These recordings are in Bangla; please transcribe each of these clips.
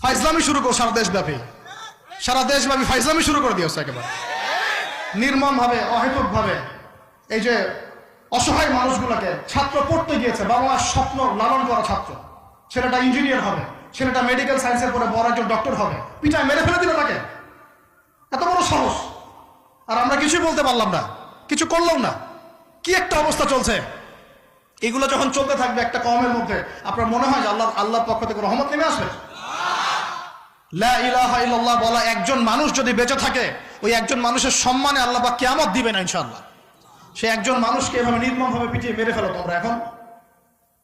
ফাইজলামি শুরু করো সারা দেশব্যাপী, সারা দেশব্যাপী ফাইজলামি শুরু করে দিয়েছে একেবারে নির্মম ভাবে, অহেতুক ভাবে। এই যে অসহায় মানুষগুলোকে, ছাত্র পড়তে গিয়েছে, বাবা মার স্বপ্ন লালন করা ছাত্র, ছেলেটা ইঞ্জিনিয়ার হবে, ছেলেটা মেডিকেল সায়েন্সের পরে বড় একজন ডক্টর হবে, পিটায় মেরে ফেলে দিল তাকে। এত বড় সাহস! আর আমরা কিছুই বলতে পারলাম না, কিছু করলাম না। কি একটা অবস্থা চলছে! এগুলো যখন চলতে থাকবে একটা কওমের মধ্যে, আপনার মনে হয় যে আল্লাহর পক্ষ থেকে রহমত নেমে আসবে? লা ইলাহা ইল্লাল্লাহ বলা একজন মানুষ যদি বেঁচে থাকে, ওই একজন মানুষের সম্মানে আল্লাহ পাক কিয়ামত দিবে না ইনশাআল্লাহ। সে একজন মানুষকে এভাবে নির্মমভাবে পিটিয়ে মেরে ফেলো তোমরা। এখন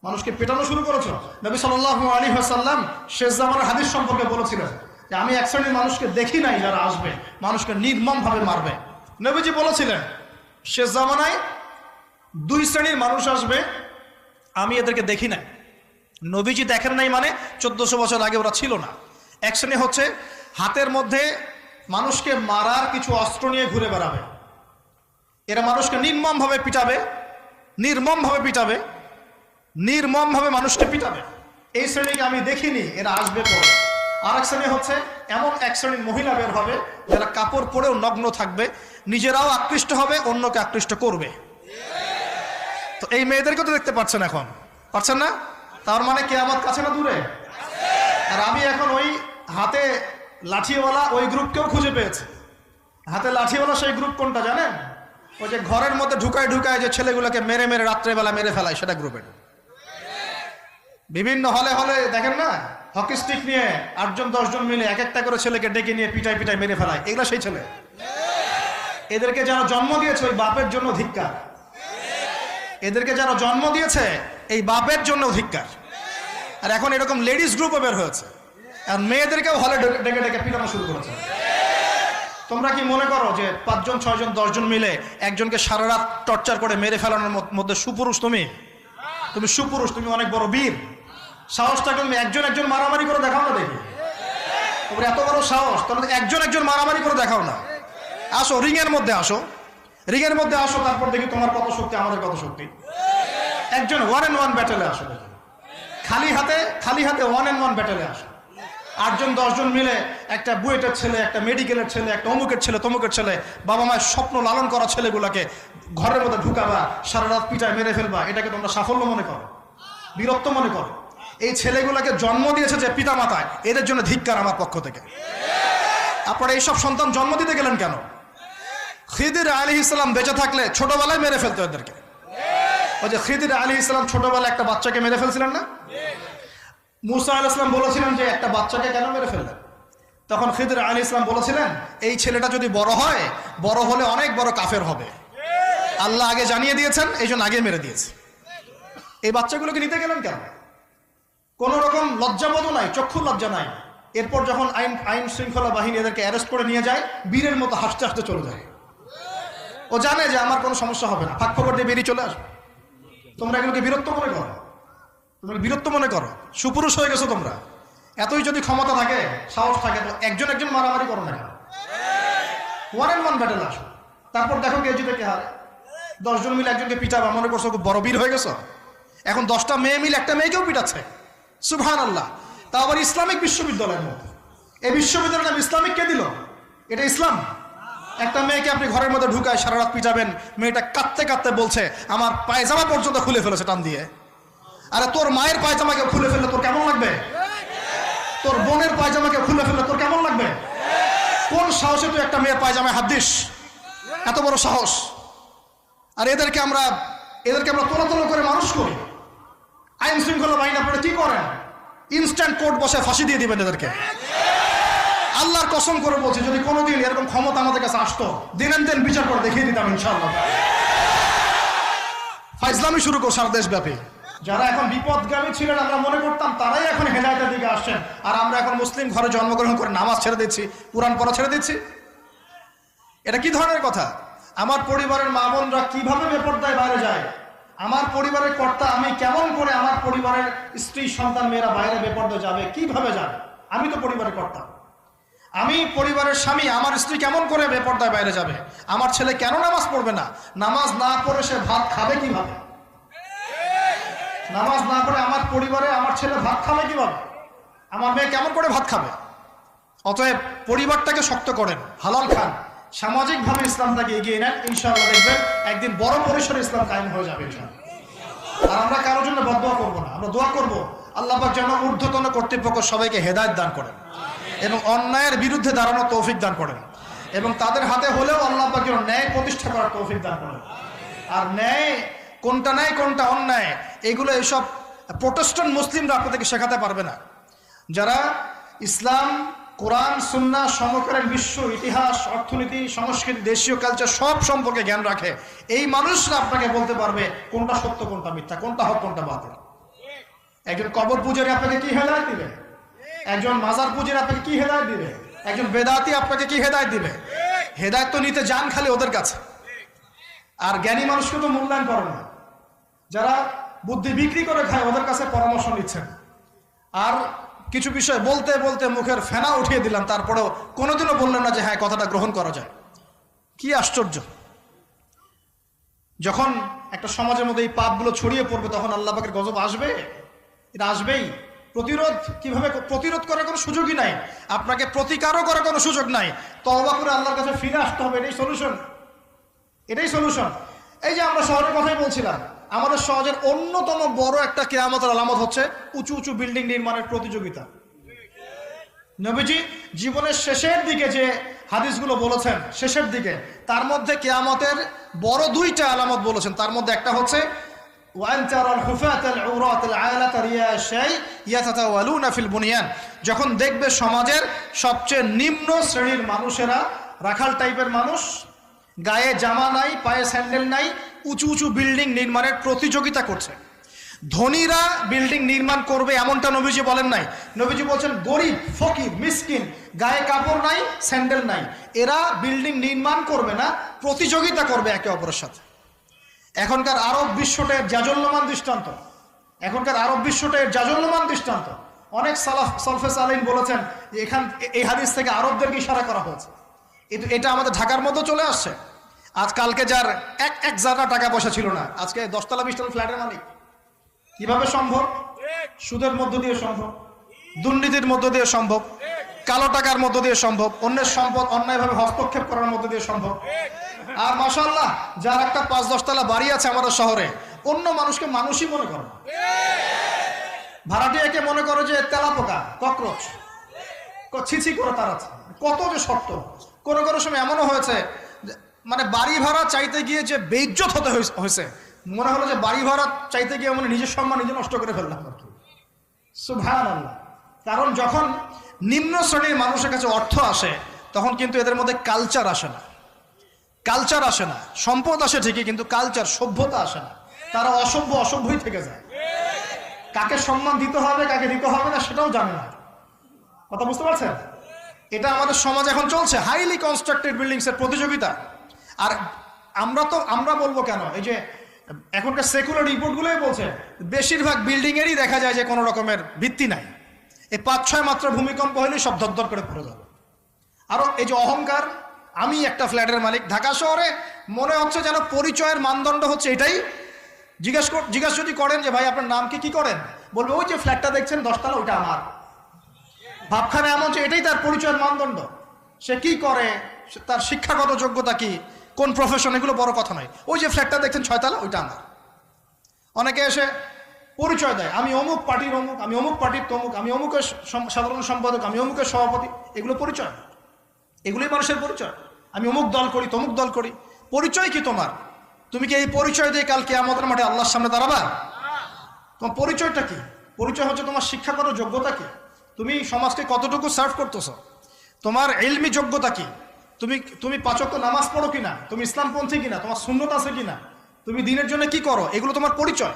মানুষকে পেটানো শুরু করেছো। নবী সাল্লাল্লাহু আলাইহি ওয়াসাল্লাম শেষ জামানার হাদিস সম্পর্কে বলেছিলেন যে আমি এক শ্রেণীর মানুষকে দেখি নাই যারা আসবে মানুষকে নির্মমভাবে মারবে। নবীজি বলেছিলেন শেষ জামানায় দুই শ্রেণীর মানুষ আসবে, আমি এদেরকে দেখি নাই। নবীজি দেখেন নাই মানে 1400 বছর আগে ওরা ছিল না। এক শ্রেণী হচ্ছে হাতের মধ্যে মানুষকে মারার কিছু অস্ত্র নিয়ে ঘুরে বেড়াবে, এরা মানুষকে নির্মমভাবে পিটাবে, নির্মমভাবে পিটাবে, নির্মমভাবে মানুষকে পিটাবে। এই শ্রেণীকে আমি দেখিনি, এরা আসবে পরে। আর এক শ্রেণী হচ্ছে এমন এক শ্রেণীর মহিলা বের হবে যারা কাপড় পরেও নগ্ন থাকবে, নিজেরাও আকৃষ্ট হবে, অন্যকে আকৃষ্ট করবে। তো এই মেয়েদেরকে তো দেখতে পাচ্ছেন, এখন পাচ্ছেন না? তার মানে কিয়ামত কাছে না দূরে? আর আমি এখন ওই হাতে লাঠিওয়ালা ওই গ্রুপকেও খুঁজে পেয়েছি। হাতে লাঠিওয়ালা সেই গ্রুপ কোনটা জানেন? ওই যে ঘরের মধ্যে ঢুকায় ঢুকায় যে ছেলেগুলোকে মেরে মেরে রাত্রেবেলা মেরে ফেলায়, সেটা গ্রুপের। বিভিন্ন হলে হলে দেখেন না, হকি স্টিক নিয়ে 8জন 10জন মিলে এক একটা করে ছেলেকে ডেকে নিয়ে পিটায় পিটায় মেরে ফেলায়, এগুলো সেই ছেলে। এদেরকে যারা জন্ম দিয়েছে ওই বাপের জন্য ধিক্কার, এদেরকে যারা জন্ম দিয়েছে এই বাপের জন্য ধিক্কার। আর এখন এরকম লেডিস গ্রুপও বের হয়েছে, আর মেয়েদেরকেও হলে ডেকে ডেকে পিটানো শুরু করেছে। তোমরা কি মনে করো যে 5জন 6জন 10জন মিলে একজনকে সারা রাত টর্চার করে মেরে ফেলানোর মধ্যে সুপুরুষ? তুমি সুপুরুষ, তুমি অনেক বড় বীর। সাহসটাকে তুমি একজন একজন মারামারি করে দেখাও না দেখি। তোমরা এত বড় সাহস, তোমরা একজন একজন মারামারি করে দেখাও না। আসো রিংয়ের মধ্যে, আসো রিংয়ের মধ্যে আসো, তারপর দেখি তোমার কত শক্তি, আমাদের কত শক্তি। একজন 1-on-1 ব্যাটেলে আসো, দেখি খালি হাতে 1-on-1 ব্যাটেলে আসো। 8জন 10জন মিলে একটা বুয়েটের ছেলে, একটা মেডিকেলের ছেলে, একটা অমুকের ছেলে, তমুকের ছেলে, বাবা মায়ের স্বপ্ন লালন করা ছেলেগুলোকে ঘরের মধ্যে ঢুকাবা, সারা রাত পিটায় মেরে ফেলবা, এটাকে তোমরা সাফল্য মনে করো, বীরত্ব মনে করো? এই ছেলেগুলোকে জন্ম দিয়েছে যে পিতা মাতায়, এদের জন্য ধিক্কার আমার পক্ষ থেকে। আপনারা এইসব সন্তান জন্ম দিতে গেলেন কেন? খিদির আলাইহিস সালাম বেঁচে থাকলে ছোটবেলায় মেরে ফেলতো এদেরকে। ওই যে খিদির আলাইহিস সালাম ছোটবেলায় একটা বাচ্চাকে মেরে ফেলছিলেন না? মুসা আলাইহিস সালাম বলেছিলেন যে একটা বাচ্চাকে কেন মেরে ফেললেন? তখন খিদির আলাইহিস সালাম বলেছিলেন এই ছেলেটা যদি বড় হয়, বড় হলে অনেক বড় কাফের হবে। আল্লাহ আগে জানিয়ে দিয়েছেন, এই জন্য আগে মেরে দিয়েছে। এই বাচ্চাগুলোকে নিতে গেলেন কেন? কোন রকম লজ্জাবোধ নাই, চক্ষু লজ্জা নাই। এরপর যখন আইন শৃঙ্খলা বাহিনী এদেরকে অ্যারেস্ট করে নিয়ে যায়, বীরের মতো হাসতে হাসতে চলে যায়। ও জানে যে আমার কোনো সমস্যা হবে না, ফাঁক ফোকর দিয়ে বেরিয়ে চলে আসবে। তোমরা এগুলোকে বীরত্ব মনে করো, তোমরা বীরত্ব মনে করো, সুপুরুষ হয়ে গেছো তোমরা। এতই যদি ক্ষমতা থাকে, সাহস থাকে, তো একজন একজন মারামারি করো না, 1-on-1 ব্যাটেল আসো। তারপর দেখো কে জিতে কে হারে। 10জন মিলে একজনকে পিটাবা, মনে করছো খুব বড় বীর হয়ে গেছো। এখন 10টা মেয়ে মিলে একটা মেয়েকেও পিটাচ্ছে, সুবহানাল্লাহ। তা আবার ইসলামিক বিশ্ববিদ্যালয়ের মধ্যে। এই বিশ্ববিদ্যালয়ের নাম ইসলামিক কে দিল? এটা ইসলাম? একটা মেয়েকে আপনি ঘরের মধ্যে ঢুকায় সারা রাত পিটাবেন, মেয়েটা কাঁদতে কাঁদতে বলছে আমার পায়জামা পর্যন্ত খুলে ফেলেছে টান দিয়ে। আরে তোর মায়ের পায়জামাকে খুলে ফেললে তোর কেমন লাগবে? তোর বোনের পায়জামাকে খুলে ফেললে তোর কেমন লাগবে? কোন সাহসে তুই একটা মেয়ের পায়জামায় হাত দিস? এত বড় সাহস! আর এদেরকে আমরা তোলা করে মানুষ করি। আইন শৃঙ্খলা বাহিনী আপনারা কি করেন? ইনস্ট্যান্ট কোর্ট বসে ফাঁসি দিয়ে দিবেন এদেরকে। আল্লাহর কসম করে বলছি, যদি কোনোদিন এরকম ক্ষমতা আমাদের কাছে আসতো, দিন বিচার করে দেখিয়ে দিতাম ইনশাআল্লাহ। ফাইজলামি শুরু করো সারা দেশব্যাপী। যারা এখন বিপদগামী ছিলেন আমরা মনে করতাম তারাই এখন হেদায়েতের দিকে আসছেন, আর আমরা এখন মুসলিম ঘরে জন্মগ্রহণ করে নামাজ ছেড়ে দিচ্ছি, কুরআন পড়া ছেড়ে দিচ্ছি। এটা কি ধরনের কথা? আমার পরিবারের মা বোনরা কিভাবে বেপরদায় বাইরে যায়? আমার পরিবারের কর্তা আমি কেমন করে আমার পরিবারের স্ত্রী সন্তান মেয়েরা বাইরে বেপরদায় যাবে? কিভাবে যাবে? আমি তো পরিবারের কর্তা, আমি পরিবারের স্বামী, আমার স্ত্রী কেমন করে বেপরদায় বাইরে যাবে? আমার ছেলে কেন নামাজ পড়বে না? নামাজ না পড়ে সে ভাত খাবে কিভাবে? নামাজ না পড়ে আমার পরিবারে আমার ছেলে ভাত খাবে কিভাবে? আমার মেয়ে কেমন করে ভাত খাবে? অতএব পরিবারটাকে শক্ত করেন, হালাল খান, সামাজিকভাবে ইসলামটাকে এগিয়ে নেন, ইনশাআল্লাহ দেখবেন একদিন বড় পরিসরে ইসলাম কায়েম হয়ে যাবে ইনশাআল্লাহ। আর আমরা কারোর জন্য বদদোয়া করবো না, আমরা দোয়া করবো আল্লাহ পাক যেন ঊর্ধ্বতন কর্তৃপক্ষ সবাইকে হেদায়েত দান করেন এবং অন্যায়ের বিরুদ্ধে দাঁড়ানোর তৌফিক দান করেন এবং তাদের হাতে হলেও আল্লাহ পাক যেন ন্যায় প্রতিষ্ঠা করার তৌফিক দান করেন। আর ন্যায় কোনটা ন্যায় কোনটা অন্যায় এগুলো এইসব প্রোটেস্ট্যান্ট মুসলিমরা আপনাদেরকে শেখাতে পারবে না। যারা ইসলাম, কোরআন, সুন্নাহ, সমকালীন বিশ্ব ইতিহাস, অর্থনীতি, সংস্কৃতি, দেশীয় কালচার সব সম্পর্কে জ্ঞান রাখে, এই মানুষরা আপনাকে বলতে পারবে কোনটা সত্য কোনটা মিথ্যা, কোনটা হক কোনটা বাতিল। একজন কবর পূজারী আপনাকে কি হেদায়েত দিবে? একজন মাজার পূজারী আপনাকে কি হেদায়েত দিবে? একজন বেদাতি আপনাকে কি হেদায়েত দিবে? হেদায়েত তো নিতে যান খালি ওদের কাছে। আর জ্ঞানী মানুষকে তো মূল্যায়ন করে না। যারা বুদ্ধি বিক্রি করে খায় ওদের কাছে পরামর্শ নিচ্ছেন। আর কিছু বিষয় বলতে বলতে মুখের ফেনা উঠিয়ে দিলাম, তারপরেও কোনোদিনও বললেন না যে হ্যাঁ কথাটা গ্রহণ করা যায়। কি আশ্চর্য! যখন একটা সমাজের মধ্যে এই পাপগুলো ছড়িয়ে পড়বে তখন আল্লাহ পাকের গজব আসবে, এটা আসবেই। প্রতিরোধ কিভাবে? প্রতিরোধ করার কোনো সুযোগই নাই, আপনাকে প্রতিকারও করার কোনো সুযোগ নাই। তওবা করে আল্লাহর কাছে ফিরে আসতে হবে, এটাই সলিউশন, এটাই সলিউশন। এই যে আমরা শহরের কথাই বলছিলাম, আমাদের সমাজের অন্যতম বড় একটা কিয়ামতের আলামত হচ্ছে উঁচু উঁচু বিল্ডিং নির্মাণের প্রতিযোগিতা। নবীজি জীবনের শেষের দিকে যে হাদিসগুলো বলেছেন, শেষের দিকে, তার মধ্যে কিয়ামতের বড় দুইটা আলামত বলেছেন। তার মধ্যে একটা হচ্ছে যখন দেখবে সমাজের সবচেয়ে নিম্ন শ্রেণীর মানুষেরা, রাখাল টাইপের মানুষ, গায়ে জামা নাই, পায়ে স্যান্ডেল নাই, উঁচু উঁচু বিল্ডিং নির্মাণের প্রতিযোগিতা করছে। ধনীরা বিল্ডিং নির্মাণ করবে এমনটা নবীজি বলেন নাই। নবীজি বলছেন গরিব, ফকির, মিসকিন, গায়ে কাপড় নাই, স্যান্ডেল নাই, এরা বিল্ডিং নির্মাণ করবে না, প্রতিযোগিতা করবে একে অপরের সাথে। এখনকার আরব বিশ্বটা এর জাজল্যমান দৃষ্টান্ত, এখনকার আরব বিশ্বটা এর জাজল্যমান দৃষ্টান্ত। অনেক সলফে সালিন বলেছেন যে এই হাদিস থেকে আরবদেরকে ইশারা করা হয়েছে। এটা আমাদের ঢাকার মধ্যে চলে আসছে। আজকালকে যার এক জায়গা টাকা পয়সা ছিল না, আজকে 10 তলা 20 তলা ফ্ল্যাটের মালিক। কিভাবে সম্ভব? সুদের মধ্য দিয়ে সম্ভব, দুর্নীতির মধ্য দিয়ে সম্ভব, কালো টাকার মধ্য দিয়ে সম্ভব, অন্যের সম্পদ অন্যায়ভাবে হস্তক্ষেপ করার মধ্য দিয়ে সম্ভব। আর মাশাআল্লাহ, যার একটা 5-10 তলা বাড়ি আছে আমাদের শহরে, অন্য মানুষকে মানুষই মনে করে না, ভাড়াটিয়াকে মনে করে যে তেলাপোকা, ককরোচ, ছিছি করে তার আছে। কত যে শক্ত! কোনো কোনো সময় এমনও হয়েছে মানে বাড়ি ভাড়া চাইতে গিয়ে যে বেইজ্জত হতে হয়েছে, মনে হলো যে বাড়ি ভাড়া চাইতে গিয়ে মানে নিজের সম্মান নিজে নষ্ট করে ফেললাম আর কি। সুবহানাল্লাহ। কারণ যখন নিম্ন শ্রেণীর মানুষের কাছে অর্থ আসে তখন কিন্তু এদের মধ্যে কালচার আসে না, কালচার আসে না। সম্পদ আসে ঠিকই, কিন্তু কালচার, সভ্যতা আসে না। তারা অসভ্যই থেকে যায়। কাকে সম্মান দিতে হবে কাকে দিতে হবে না সেটাও জানে না। কথা বুঝতে পারছেন? এটা আমাদের সমাজ এখন চলছে, হাইলি কনস্ট্রাক্টেড বিল্ডিংস এর প্রতিযোগিতা। আর আমরা বলবো কেন, এই যে এখনকার সেকুলার রিপোর্টগুলোই বলছে বেশিরভাগ বিল্ডিং এরই দেখা যায় যে কোনো রকমের ভিত্তি নাই। এই 5-6 মাত্র ভূমিকম্প হলেই সব দরদর করে পড়ে যাবে। আরো এই যে অহংকার, আমি একটা ফ্ল্যাটের মালিক। ঢাকা শহরে মনে হচ্ছে যেন পরিচয়ের মানদণ্ড হচ্ছে এটাই। জিজ্ঞাসা যদি করেন যে ভাই আপনার নাম কি করেন, বলবে ওই যে ফ্ল্যাটটা দেখছেন 10 তলা ওইটা আমার। ভাবখানা এমন যে এটাই তার পরিচয়ের মানদণ্ড। সে কি করে, তার শিক্ষাগত যোগ্যতা কি, কোন প্রফেশন, এগুলো বড় কথা নয়। ওই যে ফ্ল্যাটটা দেখছেন 6 তলা ওইটা আমার। অনেকে এসে পরিচয় দেয়, আমি অমুক পার্টির অমুক, আমি অমুক পার্টির তমুক, আমি অমুকের সাধারণ সম্পাদক, আমি অমুকের সভাপতি। এগুলো পরিচয়, এগুলোই মানুষের পরিচয়। আমি অমুক দল করি, তমুক দল করি। পরিচয় কি তোমার? তুমি কি এই পরিচয় দিয়ে কাল কিয়ামতের মাঠে আল্লাহর সামনে দাঁড়াবা? তোমার পরিচয়টা কি? পরিচয় হচ্ছে তোমার শিক্ষাগত যোগ্যতা কি, তুমি সমাজকে কতটুকু সার্ভ করতেছো, তোমার ইলমি যোগ্যতা কি, তুমি 5 ওয়াক্ত নামাজ পড়ো কিনা, তুমি ইসলামপন্থী কিনা, তোমার সুন্নত আছে কিনা, তুমি দিনের জন্য কি করো, এগুলো তোমার পরিচয়।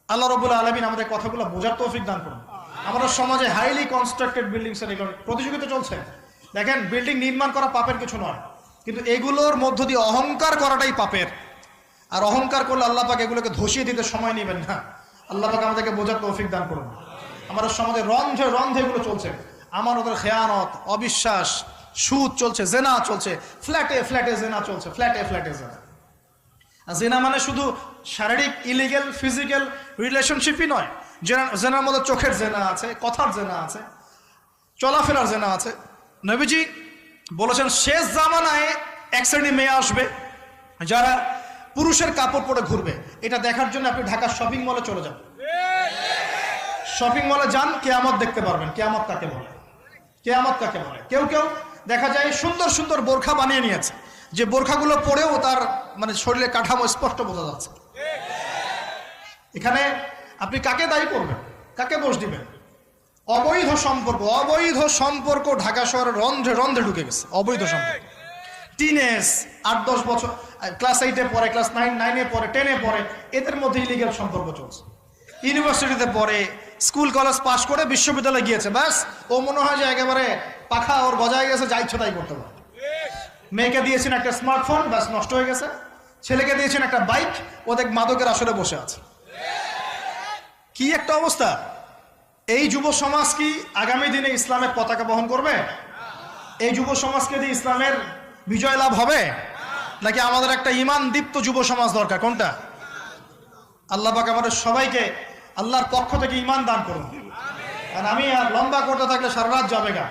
আল্লাহ রাব্বুল আলামিন আমাদের কথাগুলো বোঝার তৌফিক দান করুন। আমাদের সমাজে হাইলি কনস্ট্রাক্টেড বিল্ডিংস এর প্রতিযোগিতা চলছে। দেখেন, বিল্ডিং নির্মাণ করা পাপের কিছু নয়, কিন্তু এগুলোর মধ্য দিয়ে অহংকার করাটাই পাপের। আর অহংকার করলে আল্লাহ পাক এগুলোকে ধসিয়ে দিতে সময় নেবেন না। আল্লাহ পাক আমাদেরকে বোঝার তৌফিক দান করুন। আমাদের সমাজে রন্ধে এগুলো চলছে, আমার ওদের খেয়ানত, অবিশ্বাস, সুদ চলছে, জেনা চলছে, ফ্ল্যাটে জেনা চলছে, ফ্ল্যাটে জেনা। জেনা মানে শুধু শারীরিক ইলিগেল ফিজিক্যাল রিলেশনশিপই নয়, জেনার মধ্যে চোখের জেনা আছে, কথার জেনা আছে, চলাফেরার জেনা আছে। নবীজি বলেছেন শেষ জামানায় এক শ্রেণী মেয়ে আসবে যারা পুরুষের কাপড় পরে ঘুরবে। এটা দেখার জন্য আপনি ঢাকার শপিং মলে চলে যান, শপিং মলে যান, কেয়ামত দেখতে পারবেন। কেয়ামত কাকে বলে? কেয়ামত কাকে বলে? কেউ কেউ দেখা যায় সুন্দর সুন্দর বোরখা বানিয়ে নিয়েছে, যে বোরখাগুলো পরেও তার মানে শরীরের কাঠামো স্পষ্ট বোঝা যাচ্ছে। এখানে আপনি কাকে দায়ী করবেন, কাকে দোষ দিবেন? অবৈধ সম্পর্ক, অবৈধ সম্পর্ক ঢাকা শহরের রন্ধ্রে রন্ধ্রে ঢুকে গেছে। অবৈধ সম্পর্ক, টিনেজ 8-10 বছর, ক্লাস 8-এ পড়ে, ক্লাস 9-এ পড়ে, 10-এ পড়ে, এদের মধ্যে ইলিগাল সম্পর্ক চলছে। ইউনিভার্সিটিতে পড়ে, স্কুল কলেজ পাশ করে বিশ্ববিদ্যালয়ে গিয়েছে, ব্যাস ও মনে হয় যে একেবারে পাখা ওর গজায় গেছে, যা ইচ্ছা তাই করতে পারে। মেয়েকে দিয়েছেন একটা স্মার্টফোন, ব্যাস নষ্ট হয়ে গেছে। ছেলেকে দিয়েছেন একটা বাইক, ও দেখ মাদকের আসরে বসে আছে। কি একটা অবস্থা! এই যুব সমাজ কি আগামী দিনে ইসলামের পতাকা বহন করবে? এই যুব সমাজকে দিয়ে ইসলামের বিজয় লাভ হবে? নাকি আমাদের একটা ঈমান দীপ্ত যুব সমাজ দরকার? কোনটা? আল্লাহ পাক আমাদের সবাইকে আল্লাহর পক্ষ থেকে ঈমান দান করুন। আর আমি আর লম্বা করতে থাকলে সারা রাত যাবে গা।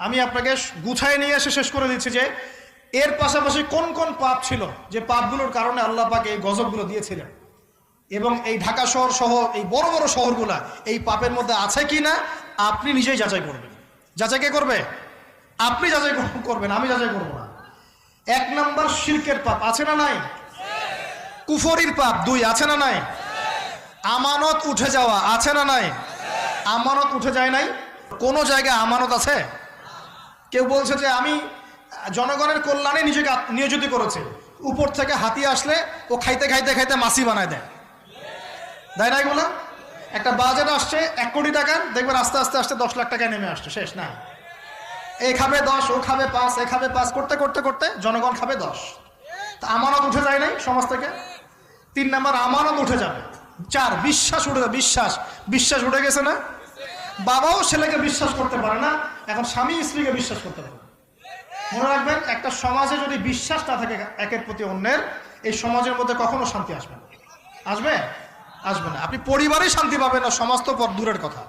আমি আপনাকে গুছায় নিয়ে এসে শেষ করে দিচ্ছি যে এর পাশাপাশি কোন কোন পাপ ছিল, যে পাপগুলোর কারণে আল্লাহ পাক এই গজবগুলো দিয়েছিলেন, এবং এই ঢাকা শহর সহ এই বড় বড় শহরগুলা এই পাপের মধ্যে আছে কি না আপনি নিজেই যাচাই করবেন। যাচাই কে করবে? আপনি যাচাই করবেন, আমি যাচাই করবো না। 1 নাম্বার শিরকের পাপ, আছে না নাই? কুফরির পাপ 2, আছে না নাই? আমানত উঠে যাওয়া, আছে না নাই? আমানত উঠে যায় নাই? কোন জায়গায় আমানত আছে? কেউ বলছে যে আমি জনগণের কল্যাণে নিজেকে নিয়োজিত করেছে, উপর থেকে হাতি আসলে ও খাইতে খাইতে খাইতে মাসি বানায় দেয়, তাই না? এগুলো একটা বাজেট আসছে 1 কোটি টাকার, দেখবেন আস্তে আস্তে আস্তে 10 লাখ টাকায় নেমে আসছে, শেষ না? এ খাবে 10, ও খাবে 5, এ খাবে 5, করতে করতে করতে জনগণ খাবে 10। তা আমানত উঠে যায় নাই সমাজ থেকে? 3 নাম্বার আমানত উঠে যাবে। 4 বিশ্বাস উঠে যাবে। বিশ্বাস উঠে গেছে না? বাবাও ছেলেকে বিশ্বাস করতে পারে না, এখন স্বামী স্ত্রীকে বিশ্বাস করতে পারে না। মনে রাখবেন, একটা সমাজে যদি বিশ্বাস না থাকে একের প্রতি অন্যের, এই সমাজের মধ্যে কখনো শান্তি আসবে না। আসবে? আসবে না। আপনি পরিবারেই শান্তি পাবেন না, সমাজ তো দূরের কথা।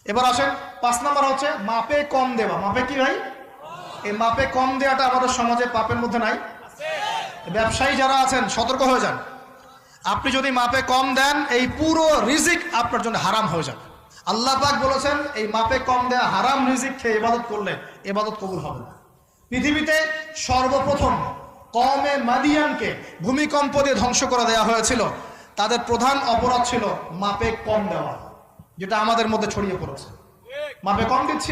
এবার আসেন 5 নাম্বার হচ্ছে মাপে কম দেওয়া। মাপে কি ভাই? এই মাপে কম দেওয়াটা আমাদের সমাজে পাপের মধ্যে নাই? ব্যবসায়ী যারা আছেন সতর্ক হয়ে যান। আপনি যদি মাপে কম দেন, এই পুরো রিজিক আপনার জন্য হারাম হয়ে যাবে। আল্লাহ পাক বলেছেন এই মাপে কম দেয়া হারাম রিজিক খেয়ে ইবাদত করলে ইবাদত কবুল হবে না। পৃথিবীতে সর্বপ্রথম কওমে মাদিয়ানকে ভূমিকম্প দিয়ে ধ্বংস করে দেওয়া হয়েছিল। তাদের প্রধান অপরাধ ছিল মাপে কম দেওয়া, যেটা আমাদের মধ্যে ছড়িয়ে পড়েছে। মাপে কম দিচ্ছি